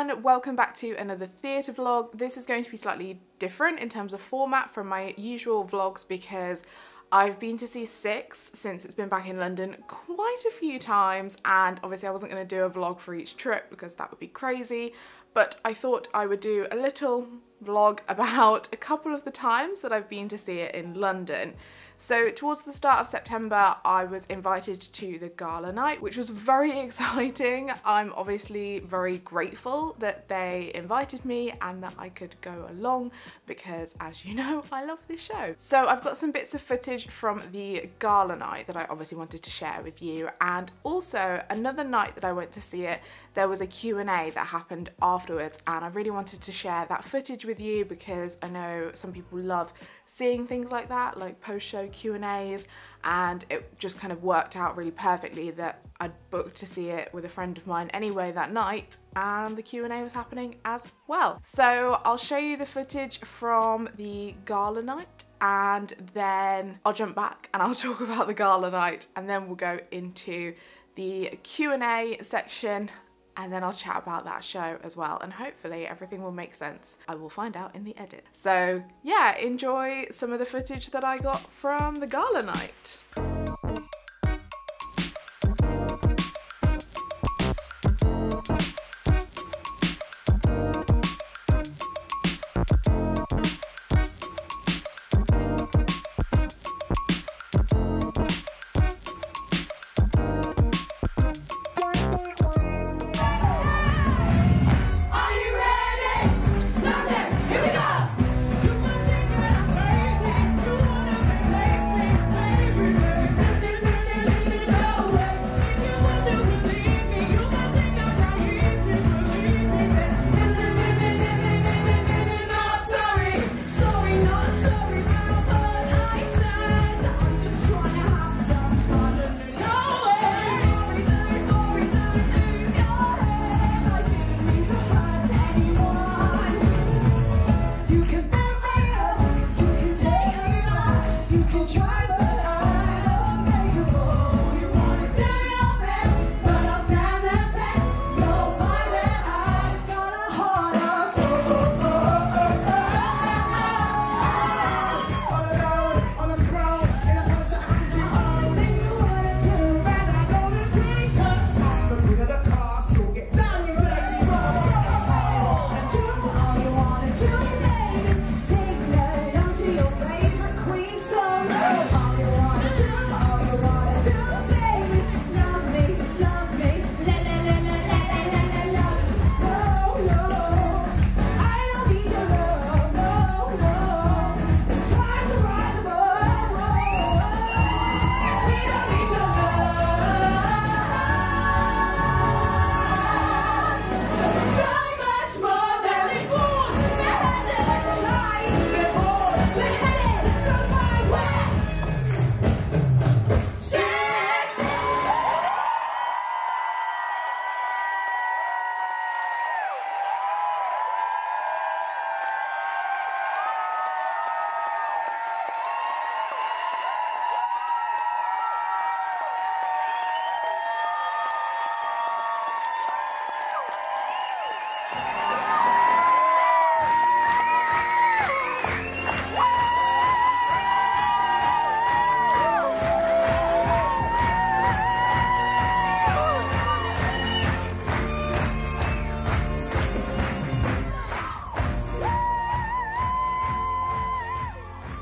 everyone, welcome back to another theatre vlog. This is going to be slightly different in terms of format from my usual vlogs because I've been to see Six since it's been back in London quite a few times, and obviously I wasn't going to do a vlog for each trip because that would be crazy, but I thought I would do a little vlog about a couple of the times that I've been to see it in London. So towards the start of September, I was invited to the gala night, which was very exciting. I'm obviously very grateful that they invited me and that I could go along because, as you know, I love this show. So I've got some bits of footage from the gala night that I obviously wanted to share with you, and also another night that I went to see it, there was a Q&A that happened afterwards, and I really wanted to share that footage with you because I know some people love seeing things like that, like post-show Q&As, and it just kind of worked out really perfectly that I'd booked to see it with a friend of mine anyway that night, and the Q&A was happening as well. So I'll show you the footage from the gala night, and then I'll jump back and I'll talk about the gala night, and then we'll go into the Q&A section, and then I'll chat about that show as well, and hopefully everything will make sense. I will find out in the edit. So yeah, enjoy some of the footage that I got from the gala night.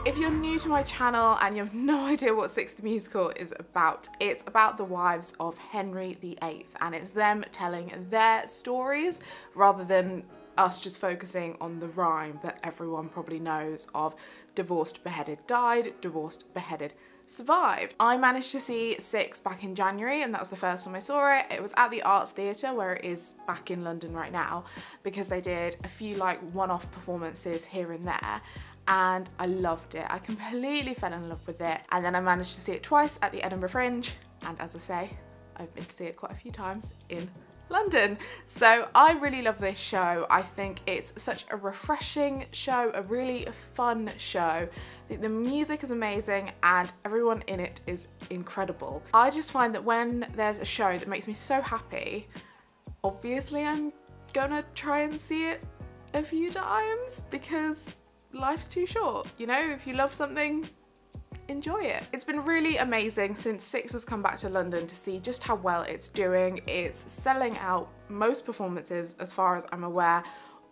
If you're new to my channel and you have no idea what Six the Musical is about, it's about the wives of Henry VIII, and it's them telling their stories rather than us just focusing on the rhyme that everyone probably knows of divorced, beheaded, died, divorced, beheaded, survived. I managed to see Six back in January, and that was the first time I saw it. It was at the Arts Theatre, where it is back in London right now, because they did a few like one-off performances here and there, and I loved it. I completely fell in love with it, and then I managed to see it twice at the Edinburgh Fringe, and as I say, I've been to see it quite a few times in London. So I really love this show. I think it's such a refreshing show, a really fun show. I think the music is amazing and everyone in it is incredible. I just find that when there's a show that makes me so happy, obviously I'm gonna try and see it a few times because life's too short, you know? If you love something, enjoy it. It's been really amazing since Six has come back to London to see just how well it's doing. It's selling out most performances as far as I'm aware.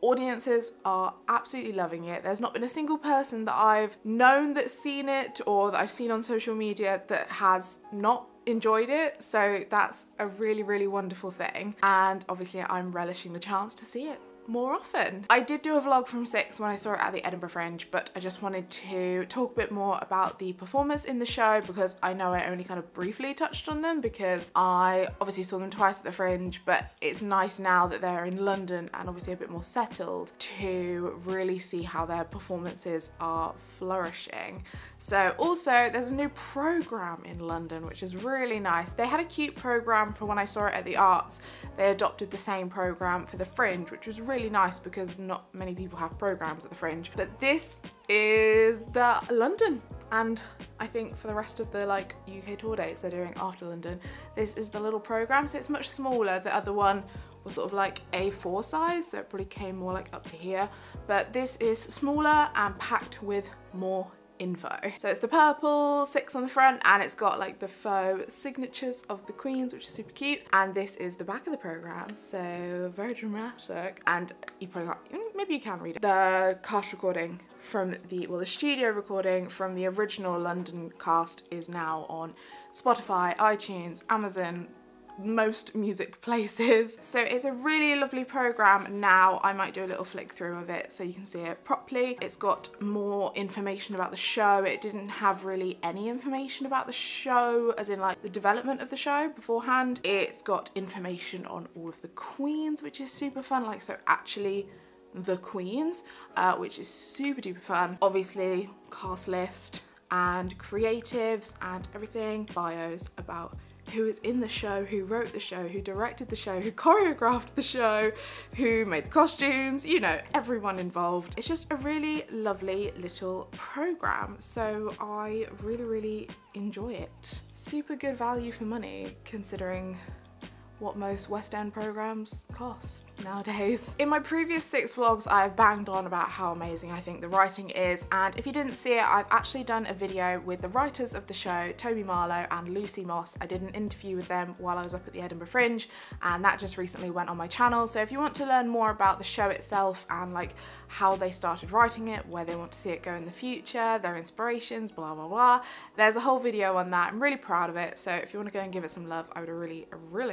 Audiences are absolutely loving it. There's not been a single person that I've known that's seen it or that I've seen on social media that has not enjoyed it. So that's a really, really wonderful thing. And obviously I'm relishing the chance to see it more often. I did do a vlog from Six when I saw it at the Edinburgh Fringe, but I just wanted to talk a bit more about the performers in the show because I know I only kind of briefly touched on them because I obviously saw them twice at the Fringe, but it's nice now that they're in London and obviously a bit more settled to really see how their performances are flourishing. So also there's a new programme in London which is really nice. They had a cute programme for when I saw it at the Arts. They adopted the same programme for the Fringe, which was really nice because not many people have programs at the Fringe. But this is the London, and I think for the rest of the like UK tour dates they're doing after London, this is the little program. So it's much smaller. The other one was sort of like A4 size, so it probably came more like up to here, but this is smaller and packed with more info. So it's the purple Six on the front and it's got like the faux signatures of the queens, which is super cute, and this is the back of the programme, so very dramatic. And you probably can't, maybe you can read it. The cast recording from the, well, the studio recording from the original London cast is now on Spotify, iTunes, Amazon, most music places. So it's a really lovely programme. Now I might do a little flick through of it so you can see it properly. It's got more information about the show. It didn't have really any information about the show, as in like the development of the show beforehand. It's got information on all of the queens, which is super fun. Like, so actually the queens, which is super duper fun. Obviously cast list and creatives and everything, bios about who is in the show, who wrote the show, who directed the show, who choreographed the show, who made the costumes, you know, everyone involved. It's just a really lovely little programme, so I really, really enjoy it. Super good value for money considering what most West End programmes cost nowadays. In my previous Six vlogs, I've banged on about how amazing I think the writing is, and if you didn't see it, I've actually done a video with the writers of the show, Toby Marlowe and Lucy Moss. I did an interview with them while I was up at the Edinburgh Fringe, and that just recently went on my channel. So if you want to learn more about the show itself and like how they started writing it, where they want to see it go in the future, their inspirations, blah, blah, blah, there's a whole video on that. I'm really proud of it. So if you want to go and give it some love, I would really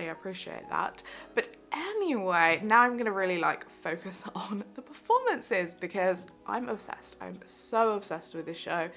appreciate that. But anyway, now I'm gonna really like focus on the performances because I'm obsessed. I'm so obsessed with this show.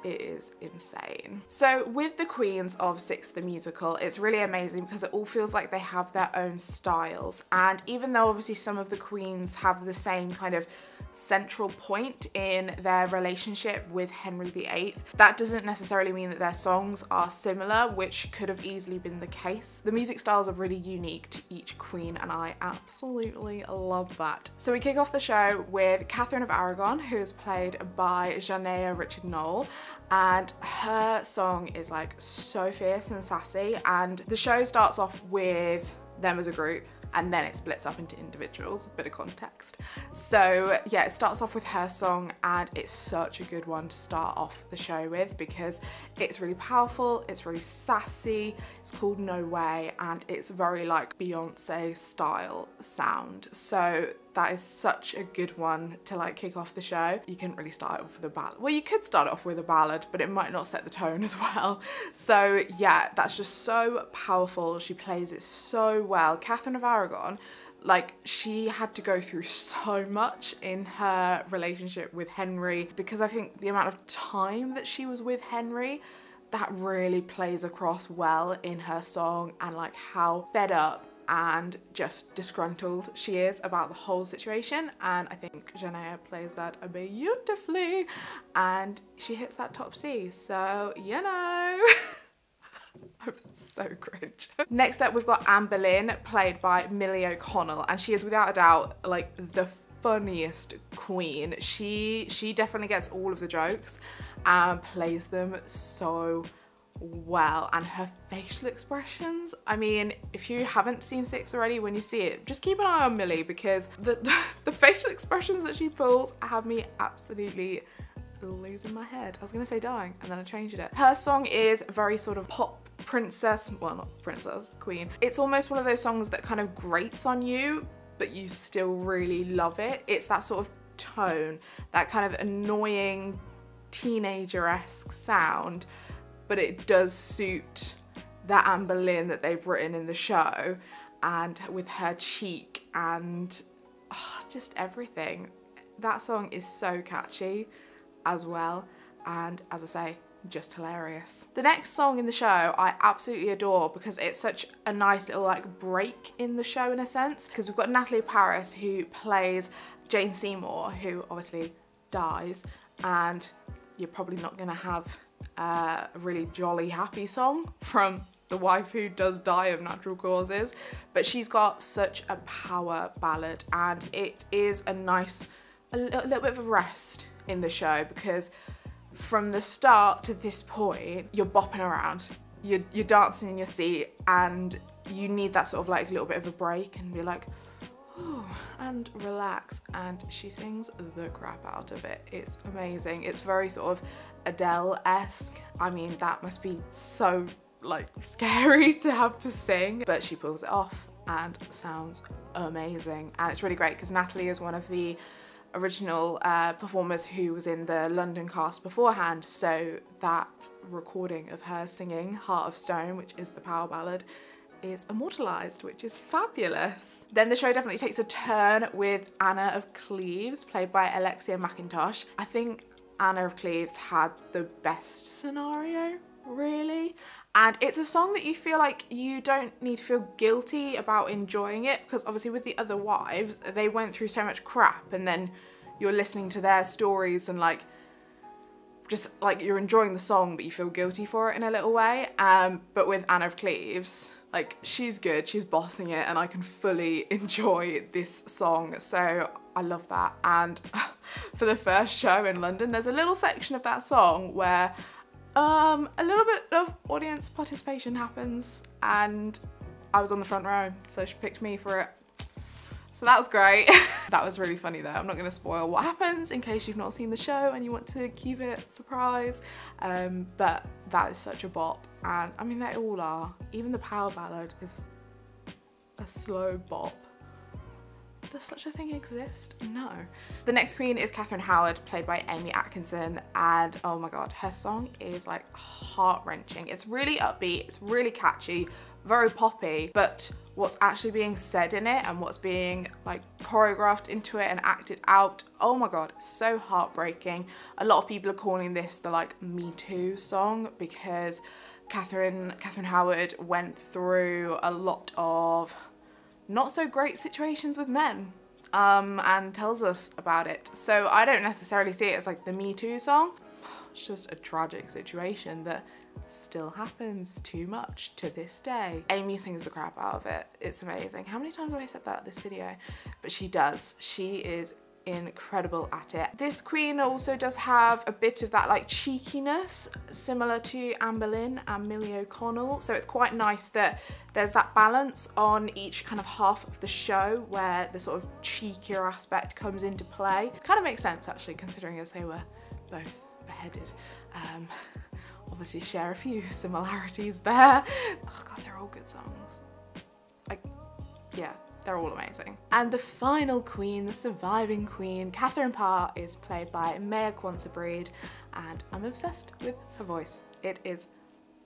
It is insane. So with the queens of Six the musical, it's really amazing because it all feels like they have their own styles, and even though obviously some of the queens have the same kind of central point in their relationship with Henry VIII, that doesn't necessarily mean that their songs are similar, which could have easily been the case. The music styles are really unique to each queen and I absolutely love that. So we kick off the show with Catherine of Aragon, who is played by Janea Richard Knoll, and her song is like so fierce and sassy, and the show starts off with them as a group and then it splits up into individuals, a bit of context. So yeah, it starts off with her song and it's such a good one to start off the show with because it's really powerful, it's really sassy, it's called No Way, and it's very like Beyonce style sound. So that is such a good one to like kick off the show. You couldn't really start it off with a ballad. Well, you could start it off with a ballad, but it might not set the tone as well. So yeah, that's just so powerful. She plays it so well. Catherine of Aragon, like, she had to go through so much in her relationship with Henry, because I think the amount of time that she was with Henry, that really plays across well in her song, and like how fed up and just disgruntled she is about the whole situation. And I think Janea plays that beautifully and she hits that top C, so you know. I'm so cringe. Next up we've got Anne Boleyn, played by Millie O'Connell, and she is without a doubt like the funniest queen. She definitely gets all of the jokes and plays them so well, and her facial expressions. I mean, if you haven't seen Six already, when you see it, just keep an eye on Millie, because the facial expressions that she pulls have me absolutely losing my head. I was gonna say dying, and then I changed it. Her song is very sort of pop princess, well, not princess, queen. It's almost one of those songs that kind of grates on you, but you still really love it. It's that sort of tone, that kind of annoying teenager-esque sound, but it does suit that Anne Boleyn that they've written in the show, and with her cheek and just everything. That song is so catchy as well, and as I say, just hilarious. The next song in the show I absolutely adore, because it's such a nice little like break in the show in a sense, because we've got Natalie Paris who plays Jane Seymour, who obviously dies, and you're probably not gonna have a really jolly happy song from the wife who does die of natural causes, but she's got such a power ballad, and it is a nice, a little bit of a rest in the show, because from the start to this point you're bopping around, you're dancing in your seat, and you need that sort of like little bit of a break and be like, ooh, and relax, and she sings the crap out of it. It's amazing. It's very sort of Adele-esque. I mean, that must be so like scary to have to sing, but she pulls it off and sounds amazing. And it's really great because Natalie is one of the original performers who was in the London cast beforehand, so that recording of her singing Heart of Stone, which is the power ballad, is immortalised, which is fabulous. Then the show definitely takes a turn with Anna of Cleves, played by Alexia McIntosh. I think Anna of Cleves had the best scenario, really. And it's a song that you feel like you don't need to feel guilty about enjoying it, because obviously with the other wives, they went through so much crap, and then you're listening to their stories and like, just like you're enjoying the song, but you feel guilty for it in a little way. But with Anna of Cleves, like, she's good, she's bossing it, and I can fully enjoy this song. So I love that. And for the first show in London, there's a little section of that song where a little bit of audience participation happens, and I was on the front row, so she picked me for it. So that was great. That was really funny though. I'm not going to spoil what happens in case you've not seen the show and you want to keep it surprise. But that is such a bop, and I mean they all are. Even the power ballad is a slow bop. Does such a thing exist? No. The next queen is Catherine Howard, played by Amy Atkinson, and oh my god, her song is like heart-wrenching. It's really upbeat, it's really catchy, very poppy, but what's actually being said in it and what's being like choreographed into it and acted out, oh my god, it's so heartbreaking. A lot of people are calling this the like Me Too song, because Catherine Howard went through a lot of not so great situations with men, and tells us about it. So I don't necessarily see it as like the Me Too song. It's just a tragic situation that still happens too much to this day. Amy sings the crap out of it. It's amazing. How many times have I said that in this video? But she does. She is incredible at it. This queen also does have a bit of that like cheekiness, similar to Anne Boleyn and Millie O'Connell. So it's quite nice that there's that balance on each kind of half of the show where the sort of cheekier aspect comes into play. Kind of makes sense actually, considering as they were both beheaded. Obviously share a few similarities there. Oh god, they're all good songs. Yeah, they're all amazing. And the final queen, the surviving queen, Catherine Parr, is played by Maya Kwanzaa-Breed, and I'm obsessed with her voice. It is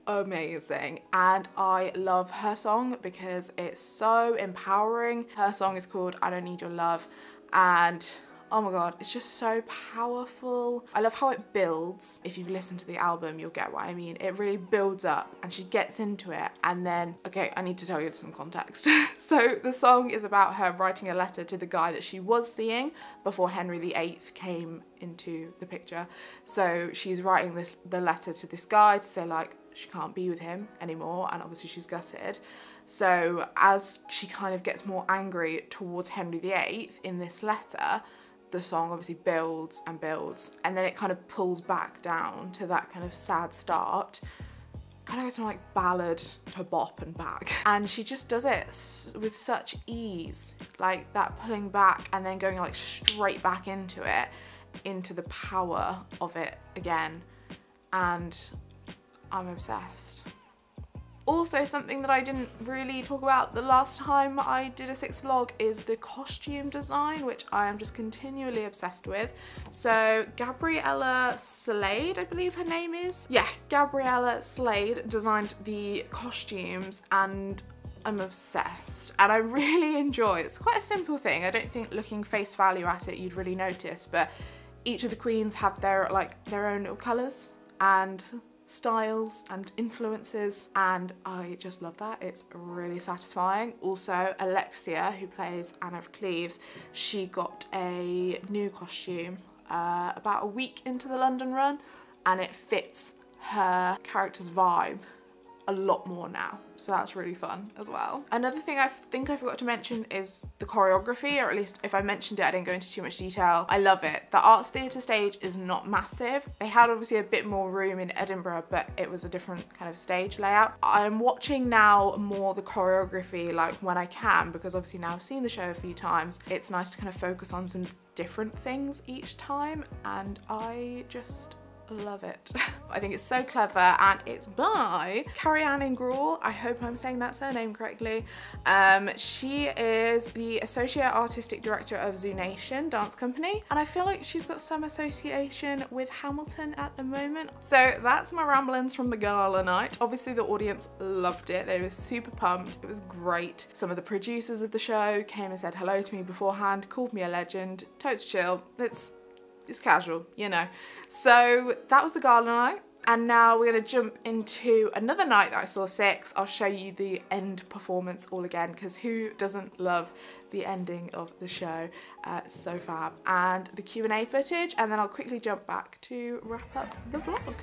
amazing, and I love her song because it's so empowering. Her song is called I Don't Need Your Love, and oh my god, it's just so powerful. I love how it builds. If you've listened to the album, you'll get what I mean. It really builds up and she gets into it, and then, okay, I need to tell you some context. So the song is about her writing a letter to the guy that she was seeing before Henry VIII came into the picture. So she's writing the letter to this guy to say like she can't be with him anymore, and obviously she's gutted. So as she kind of gets more angry towards Henry VIII in this letter, the song obviously builds and builds, and then it kind of pulls back down to that kind of sad start. kind of goes from like ballad to bop and back. And she just does it with such ease, like that pulling back and then going like straight back into it, into the power of it again. And I'm obsessed. Also, something that I didn't really talk about the last time I did a 6 vlog is the costume design, which I am just continually obsessed with. So Gabriella Slade, I believe her name is. Yeah, Gabriella Slade designed the costumes and I'm obsessed and I really enjoy it. It's quite a simple thing. I don't think looking face value at it you'd really notice, but each of the queens have their own little colours and styles and influences, and I just love that. It's really satisfying. Also, Alexia, who plays Anna of Cleves, she got a new costume about a week into the London run, and it fits her character's vibe a lot more now, so that's really fun as well. Another thing I think I forgot to mention is the choreography, or at least if I mentioned it I didn't go into too much detail. I love it. The Arts Theatre stage is not massive. They had obviously a bit more room in Edinburgh, but it was a different kind of stage layout. I'm watching now more the choreography like when I can, because obviously now I've seen the show a few times. It's nice to kind of focus on some different things each time, and I just love it. I think it's so clever, and it's by Carrie-Anne Ingraw. I hope I'm saying that surname correctly. She is the Associate Artistic Director of Zoo Nation Dance Company, and I feel like she's got some association with Hamilton at the moment. So that's my ramblings from the gala night. Obviously the audience loved it. They were super pumped. It was great. Some of the producers of the show came and said hello to me beforehand, called me a legend. Totes chill. It's casual, you know. So that was the gala night, and now we're gonna jump into another night that I saw 6. I'll show you the end performance all again, because who doesn't love the ending of the show? It's so fab. And the Q&A footage, and then I'll quickly jump back to wrap up the vlog.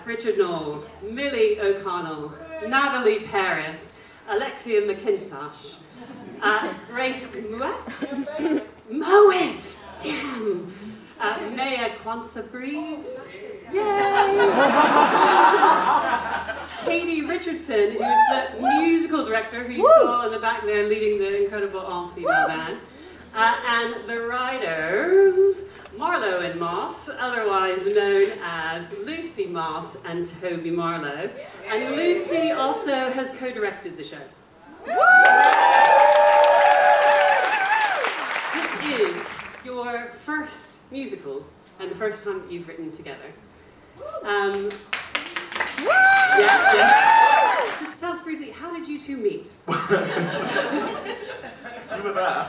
Richard Knoll, Millie O'Connell, Natalie Paris, Alexia McIntosh, Grace Moet, damn, Maya Quansabreed. Yay! Katie Richardson, who's the musical director who you saw in the back there leading the incredible all-female band. And the writers, Marlowe and Moss, otherwise known as Lucy Moss and Toby Marlowe. And Lucy also has co-directed the show. This is your first musical and the first time that you've written together. Yeah. Just tell us briefly, how did you two meet? You were there.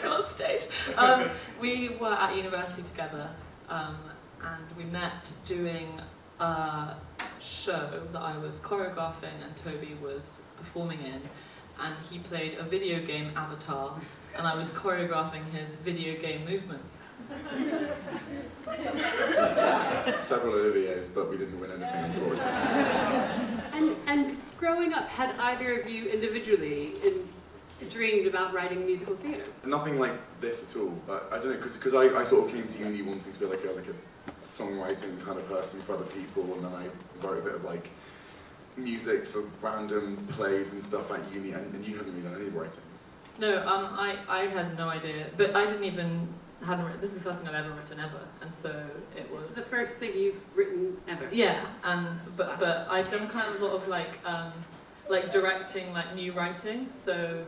On stage. We were at university together, and we met doing a show that I was choreographing and Toby was performing in, and he played a video game avatar, and I was choreographing his video game movements. Several other videos, but we didn't win anything, unfortunately. And growing up, had either of you individually dreamed about writing musical theatre? Nothing like this at all, but I don't know, because I sort of came to uni wanting to be like a songwriting kind of person for other people, and then I wrote a bit of like music for random plays and stuff at uni, and you haven't really done any writing. No, I had no idea, but I hadn't written, this is the first thing I've ever written ever, and so it was... This is the first thing you've written ever? Yeah, but I've done kind of a lot of like directing like new writing, so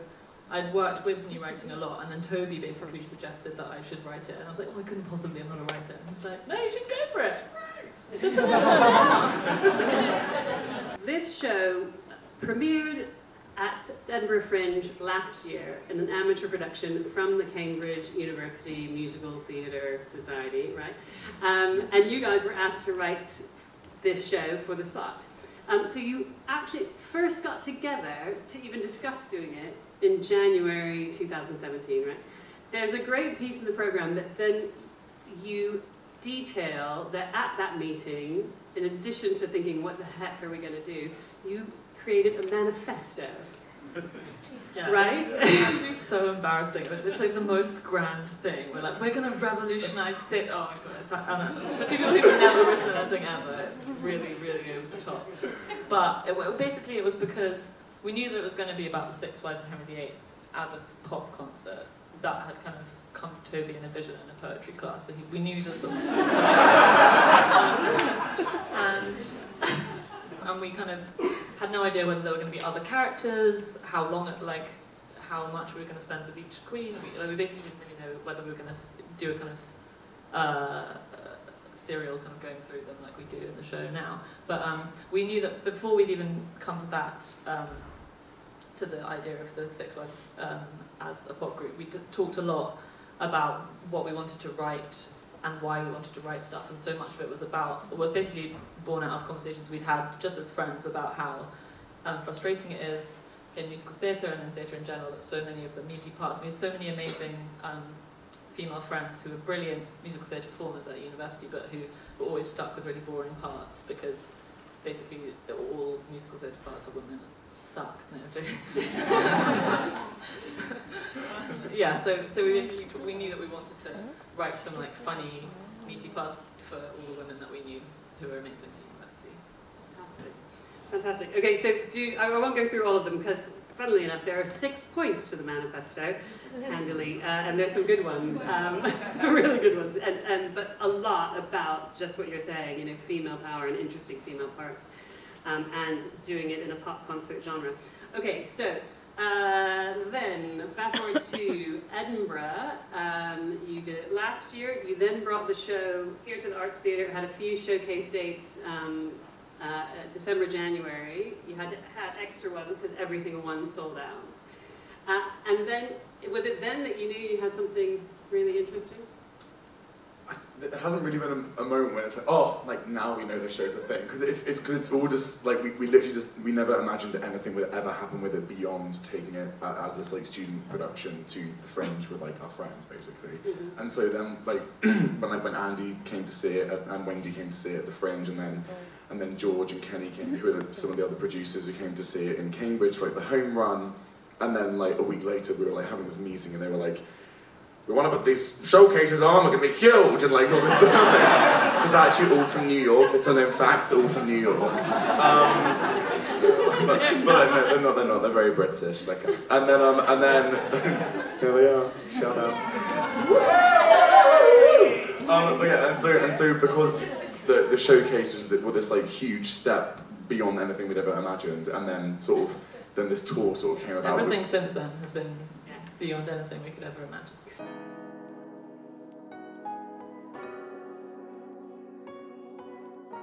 I'd worked with new writing a lot, and then Toby basically suggested that I should write it, and I was like, oh, I couldn't possibly, I'm not a writer. And he was like, no, you should go for it. This show premiered at Edinburgh Fringe last year in an amateur production from the Cambridge University Musical Theatre Society, right? And you guys were asked to write this show for the slot. So you actually first got together to even discuss doing it in January 2017, right? There's a great piece in the program that then you detail that at that meeting, in addition to thinking, what the heck are we going to do, you created a manifesto. Yeah, right? It's actually so embarrassing, but it's like the most grand thing. We're like, we're going to revolutionize theatre. Oh my god, it's like, I don't know. For people who've never written anything ever, it's really, really over the top. But basically it was because we knew that it was going to be about the Six Wives of Henry VIII as a pop concert. That had kind of come to Toby in a vision in a poetry class, so we knew the sort of... and we kind of had no idea whether there were going to be other characters, how long it, like, how much we were going to spend with each queen. We basically didn't really know whether we were going to do a kind of serial kind of going through them like we do in the show now. But we knew that before we'd even come to that, to the idea of the Six Wives as a pop group, we talked a lot about what we wanted to write and why we wanted to write stuff, and so much of it was basically born out of conversations we'd had just as friends about how frustrating it is in musical theatre and in theatre in general that so many of the meaty parts, we had so many amazing female friends who were brilliant musical theatre performers at university, but who were always stuck with really boring parts because basically all musical theatre parts of women suck. No, I'm joking. Yeah, so we basically we knew that we wanted to write some like funny, meaty parts for all the women that we knew who were amazing at university. Fantastic. Fantastic. Okay, so I won't go through all of them because, funnily enough, there are 6 points to the manifesto, handily, and there's some good ones, really good ones, but a lot about just what you're saying, you know, female power and interesting female parts, and doing it in a pop concert genre. Okay, so then fast forward to Edinburgh. You did it last year. You then brought the show here to the Arts Theatre. Had a few showcase dates. December, January. You had to have extra ones because every single one sold out. And then, was it then that you knew you had something really interesting? There hasn't really been a moment when it's like, oh, like now we know this show's a thing, because it's all just like we literally we never imagined that anything would ever happen with it beyond taking it as this like student production to the Fringe with like our friends basically. Mm-hmm. And so then like when Andy came to see it and Wendy came to see it at the Fringe, and then George and Kenny came, who were some of the other producers who came to see it in Cambridge for like the home run. And then like a week later we were like having this meeting and they were like, we want to put these showcases on, we're going to be huge, and like all this stuff. Because they're actually all from New York, it's in fact all from New York. But no, they're not, they're very British. Like, and then here they are, shout out. But yeah, and so because the showcases were this like huge step beyond anything we'd ever imagined, and then then this tour sort of came about. Everything since then has been beyond anything we could ever imagine.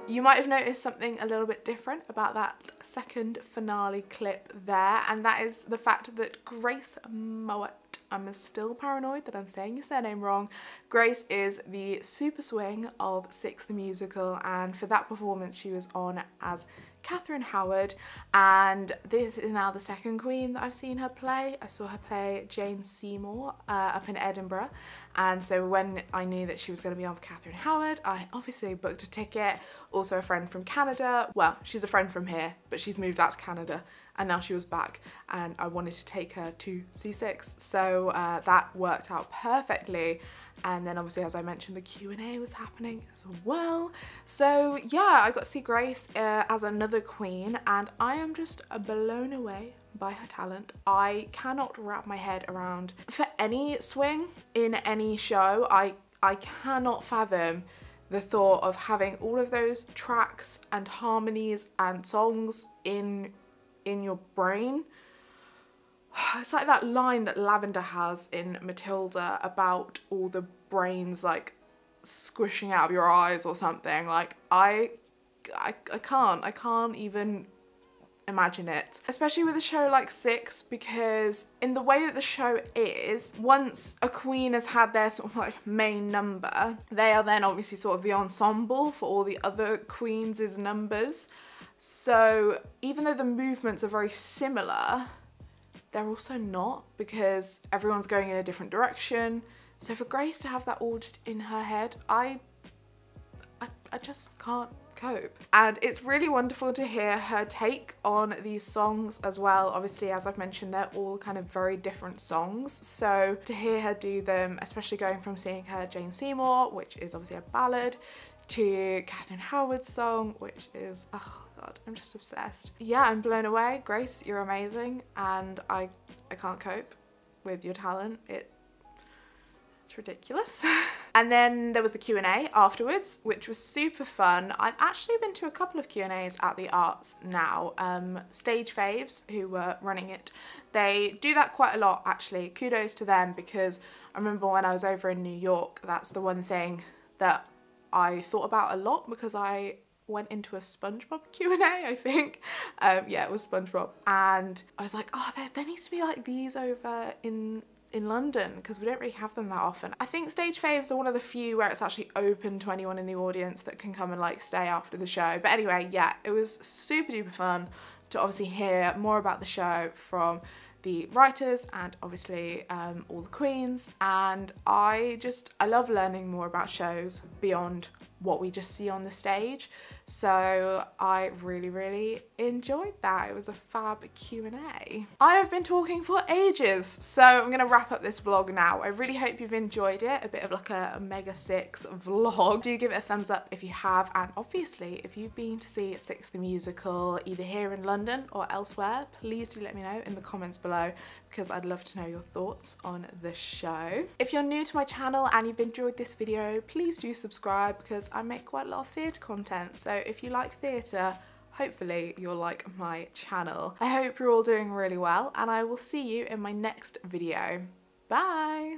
You might have noticed something a little bit different about that second finale clip there, and that is the fact that Grace Mowat, I'm still paranoid that I'm saying your surname wrong. Grace is the super swing of Six the Musical, and for that performance she was on as Catherine Howard, and this is now the second Queen that I've seen her play. I saw her play Jane Seymour up in Edinburgh, and so when I knew that she was going to be on for Catherine Howard, I obviously booked a ticket. Also a friend from Canada, well, she's a friend from here, but she's moved out to Canada, and now she was back, and I wanted to take her to C6, so that worked out perfectly. And then obviously, as I mentioned, the Q&A was happening as well. So yeah, I got to see Grace as another Queen, and I am just blown away by her talent. I cannot wrap my head around, for any swing in any show, I cannot fathom the thought of having all of those tracks and harmonies and songs in your brain. It's like that line that Lavender has in Matilda about all the brains like squishing out of your eyes or something. Like I can't even imagine it. Especially with a show like Six, because in the way that the show is, once a Queen has had their sort of like main number, they are then obviously sort of the ensemble for all the other Queens' numbers. So even though the movements are very similar, they're also not, because everyone's going in a different direction. So for Grace to have that all just in her head, I just can't cope. And it's really wonderful to hear her take on these songs as well. Obviously, as I've mentioned, they're all kind of very different songs. So to hear her do them, especially going from seeing her Jane Seymour, which is obviously a ballad, to Catherine Howard's song, which is, oh God, I'm just obsessed. Yeah, I'm blown away. Grace, you're amazing, and I can't cope with your talent. It's ridiculous. And then there was the Q&A afterwards, which was super fun. I've actually been to a couple of Q&As at the Arts now. Stage Faves, who were running it, they do that quite a lot actually. Kudos to them, because I remember when I was over in New York, that's the one thing that I thought about a lot, because I went into a SpongeBob Q&A, I think. Yeah, it was SpongeBob. And I was like, oh, there needs to be like these over in London, because we don't really have them that often. I think Stage Faves are one of the few where it's actually open to anyone in the audience that can come and like stay after the show. But anyway, yeah, it was super duper fun to obviously hear more about the show from the writers and obviously all the Queens. And I love learning more about shows beyond what we just see on the stage. So I really enjoyed that. It was a fab Q&A. I have been talking for ages, so I'm gonna wrap up this vlog now. I really hope you've enjoyed it, a bit of like a Mega 6 vlog. Do give it a thumbs up if you have, and obviously if you've been to see Six the Musical either here in London or elsewhere, please do let me know in the comments below, because I'd love to know your thoughts on the show. If you're new to my channel and you've enjoyed this video, please do subscribe, because I make quite a lot of theatre content. So if you like theatre, hopefully you'll like my channel. I hope you're all doing really well, and I will see you in my next video. Bye!